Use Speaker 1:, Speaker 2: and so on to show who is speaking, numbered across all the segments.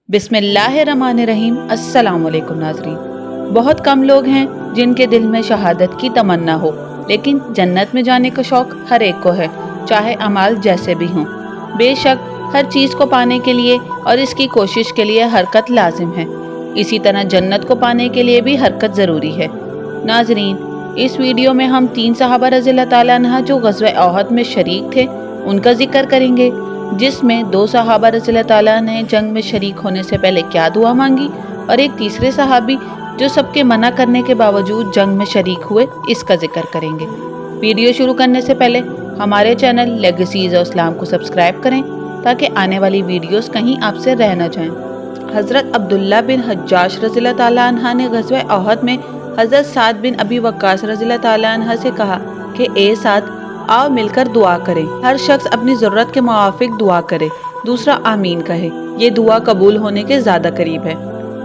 Speaker 1: बिस्मिल्लाहिर्रहमानिर्रहीम। अस्सलाम वालेकुम नाज़रीन। बहुत कम लोग हैं जिनके दिल में शहादत की तमन्ना हो, लेकिन जन्नत में जाने का शौक़ हर एक को है, चाहे अमाल जैसे भी हों। बेशक हर चीज़ को पाने के लिए और इसकी कोशिश के लिए हरकत लाजिम है, इसी तरह जन्नत को पाने के लिए भी हरकत ज़रूरी है। नाज़रीन, इस वीडियो में हम 3 सहाबा रज़ियल्लाहु ताला अन्हा जो ग़ज़वा ओहद में शरीक थे उनका जिक्र करेंगे, जिसमें 2 सहाबा रज़ियल्लाहु ताला ने जंग में शरीक होने से पहले क्या दुआ मांगी और एक तीसरे सहाबी जो सबके मना करने के बावजूद जंग में शरीक हुए, इसका जिक्र करेंगे। वीडियो शुरू करने से पहले हमारे चैनल लेगेसीज़ ऑफ इस्लाम को सब्सक्राइब करें ताकि आने वाली वीडियोस कहीं आपसे रह न जाएं। हज़रत अब्दुल्ला बिन हज्जाज रज़ियल्लाहु ताला अन्हा ने ग़ज़वा ओहद में हज़रत साद बिन अबी वक्कास रज़ियल्लाहु ताला अन्हा से कहा कि ए साद, आओ मिलकर दुआ करें। हर शख्स अपनी ज़रूरत के मुआफ़िक दुआ करे, दूसरा आमीन कहे। ये दुआ कबूल होने के ज़्यादा करीब है।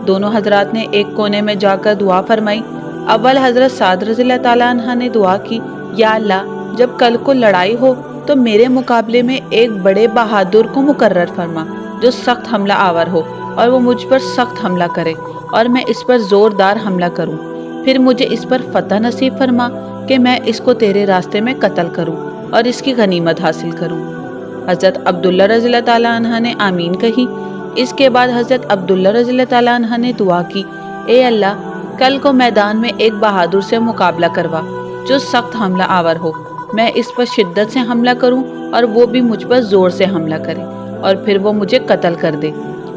Speaker 1: दोनों हजरात ने एक कोने में जाकर दुआ फरमाई। अव्वल हज़रत साद रज़ियल्लाहु ताला अन्हा ने दुआ की, या अल्लाह, जब कल को लड़ाई हो तो मेरे मुकाबले में एक बड़े बहादुर को मुकर्रर फरमा जो सख्त हमला आवर हो और वो मुझ पर सख्त हमला करे और मैं इस पर ज़ोरदार हमला करूं। फिर मुझे इस पर फतह नसीब फरमा कि मैं इसको तेरे रास्ते में कत्ल करूं और इसकी गनीमत हासिल करूं। हज़रत अब्दुल्ला रज़ियल्लाहु ताला अन्हा ने आमीन कही। इसके बाद हज़रत अब्दुल्ला रज़ियल्लाहु ताला अन्हा ने दुआ की, ए अल्लाह, कल को मैदान में एक बहादुर से मुकाबला करवा जो सख्त हमला आवर हो। मैं इस पर शिद्दत से हमला करूं और वो भी मुझ पर ज़ोर से हमला करे और फिर वो मुझे कत्ल कर दे,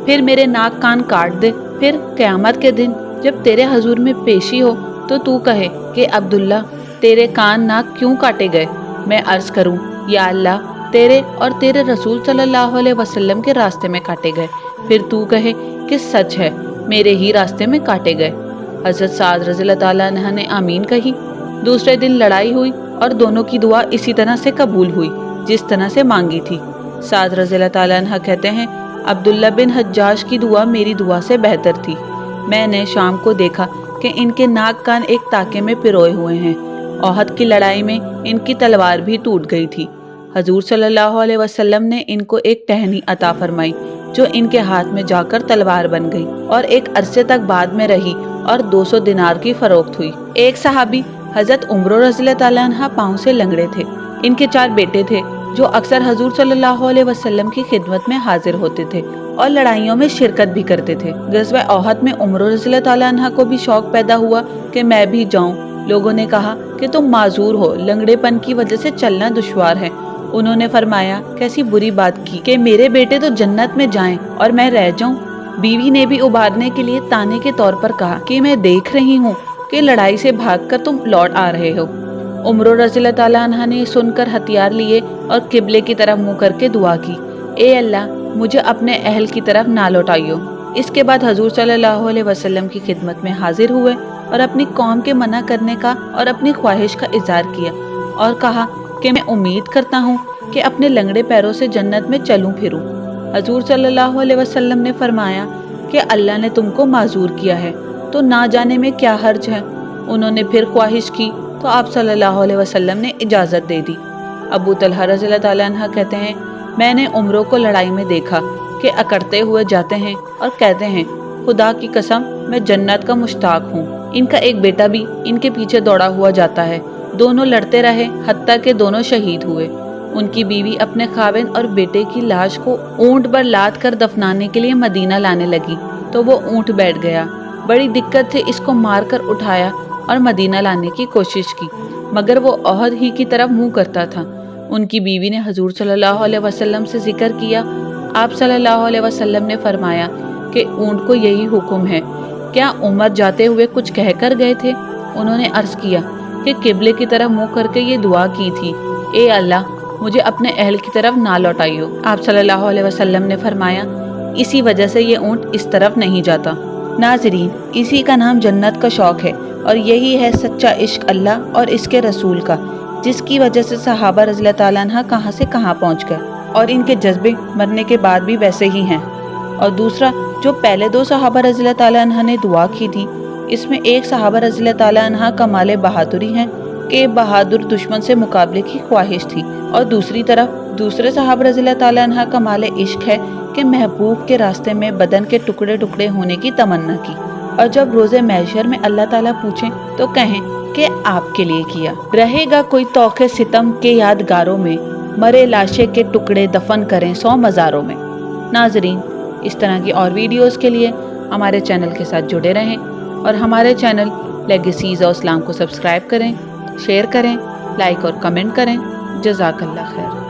Speaker 1: फिर मेरे नाक कान काट दे। फिर क़यामत के दिन जब तेरे हजूर में पेशी हो तो तू कहे कि अब्दुल्ला, तेरे कान नाक क्यों काटे गए? मैं अर्ज़ करूं, या अल्लाह, तेरे और तेरे रसूल सल्लल्लाहु अलैहि वसल्लम के रास्ते में काटे गए। फिर तू कहे कि सच है, मेरे ही रास्ते में काटे गए। हज़रत साद रज़ियल्लाहु ताला अन्हा ने आमीन कही। दूसरे दिन लड़ाई हुई और दोनों की दुआ इसी तरह से कबूल हुई जिस तरह से मांगी थी। साद रज़ियल्लाहु ताला अन्हा कहते हैं, अब्दुल्ला बिन हज्जाज की दुआ मेरी दुआ से बेहतर थी। मैंने शाम को देखा कि इनके नाक कान एक ताके में पिरोए हुए हैं। ओहद की लड़ाई में इनकी तलवार भी टूट गई थी। हजूर सल्लल्लाहु अलैहि वसल्लम ने इनको एक टहनी अता फरमाई जो इनके हाथ में जाकर तलवार बन गई और एक अरसे तक बाद में रही और 200 दिनार की फरोख्त हुई। एक सहाबी हजरत उमर रज़ियल्लाहु ताला अन्हा पाँव से लंगड़े थे। इनके 4 बेटे थे जो अक्सर हजूर सल्लल्लाहु अलैहि वसल्लम की खिदमत में हाजिर होते थे और लड़ाइयों में शिरकत भी करते थे। ग़ज़वा ओहद में उमर रज़ियल्लाहु ताला अन्हा को भी शौक पैदा हुआ कि मैं भी जाऊं। लोगों ने कहा कि तुम माजूर हो, लंगड़ेपन की वजह से चलना दुश्वार है। उन्होंने फरमाया, कैसी बुरी बात की कि मेरे बेटे तो जन्नत में जाएं और मैं रह जाऊं। बीवी ने भी उबारने के लिए ताने के तौर पर कहा कि मैं देख रही हूँ कि लड़ाई से भागकर तुम लौट आ रहे हो। उमर रज़ियल्लाहु ताला अन्हा ने सुनकर हथियार लिए और किबले की तरफ मुँह करके दुआ की, ए अल्लाह, मुझे अपने अहल की तरफ ना लौटाइयो। इसके बाद हजूर सल्लल्लाहु अलैहि वसल्लम की खिदमत में हाजिर हुए और अपनी कौम के मना करने का और अपनी ख्वाहिश का इजहार किया और कहा कि मैं उम्मीद करता हूँ कि अपने लंगड़े पैरों से जन्नत में चलूँ फिरूँ। हजूर सल्लल्लाहु अलैहि वसल्लम ने फरमाया कि अल्लाह ने तुमको माजूर किया है तो ना जाने में क्या हर्ज है। उन्होंने फिर ख्वाहिश की तो आप सल्लल्लाहु अलैहि वसल्लम ने इजाज़त दे दी। अबू तलहा रज़ियल्लाहु ताला अन्हा कहते हैं, मैंने उमरों को लड़ाई में देखा कि अकड़ते हुए जाते हैं और कहते हैं, खुदा की कसम, मैं जन्नत का मुश्ताक हूँ। इनका एक बेटा भी इनके पीछे दौड़ा हुआ जाता है। दोनों लड़ते रहे हत्ता के दोनों शहीद हुए। उनकी बीवी अपने खाविंद और बेटे की लाश को ऊंट पर लाद कर दफनाने के लिए मदीना लाने लगी तो वो ऊंट बैठ गया। बड़ी दिक्कत से इसको मार कर उठाया और मदीना लाने की कोशिश की, मगर वो ओहद ही की तरफ मुंह करता था। उनकी बीवी ने हजूर सल्लल्लाहु अलैहि वसल्लम से जिक्र किया। आप सल्लल्लाहु अलैहि वसल्लम ने फरमाया कि ऊंट को यही हुक्म है। क्या उमर जाते हुए कुछ कहकर गए थे? उन्होंने अर्ज़ किया कि किबले की तरफ मुँह करके ये दुआ की थी, ए अल्लाह, मुझे अपने अहल की तरफ ना लौटाइयो। आप सल्लल्लाहु अलैहि वसल्लम ने फरमाया, इसी वजह से ये ऊंट इस तरफ नहीं जाता। नाज़रीन, इसी का नाम जन्नत का शौक़ है और यही है सच्चा इश्क अल्लाह और इसके रसूल का, जिसकी वजह से सहाबा रज़ियल्लाहु ताला अन्हा कहाँ से कहाँ पहुँच गए और इनके जज्बे मरने के बाद भी वैसे ही हैं। और दूसरा, जो पहले 2 सहाबा रज़ियल्लाहु ताला अन्हा ने दुआ की थी, इसमें एक सहाबा रज़ियल्लाहु ताला अन्हा कमाल बहादुरी हैं कि बहादुर दुश्मन से मुकाबले की ख्वाहिश थी और दूसरी तरफ دوسرے صحابہ رضی اللہ تعالیٰ عنہ کا مال عشق ہے کہ محبوب کے راستے میں بدن کے ٹکڑے ٹکڑے ہونے کی تمنا کی، اور جب روز محشر میں اللہ تعالیٰ پوچھیں تو کہیں کہ آپ کے لیے کیا۔ رہے گا کوئی طوق ستم کے یادگاروں میں، مرے لاشے کے ٹکڑے دفن کریں 100 مزاروں میں۔ ناظرین، اس طرح کی اور ویڈیوز کے لیے ہمارے چینل کے ساتھ جڑے رہیں اور ہمارے چینل لیگیسیز آف اسلام کو سبسکرائب کریں، شیئر کریں، لائک اور کمنٹ کریں۔ جزاک اللہ خیر۔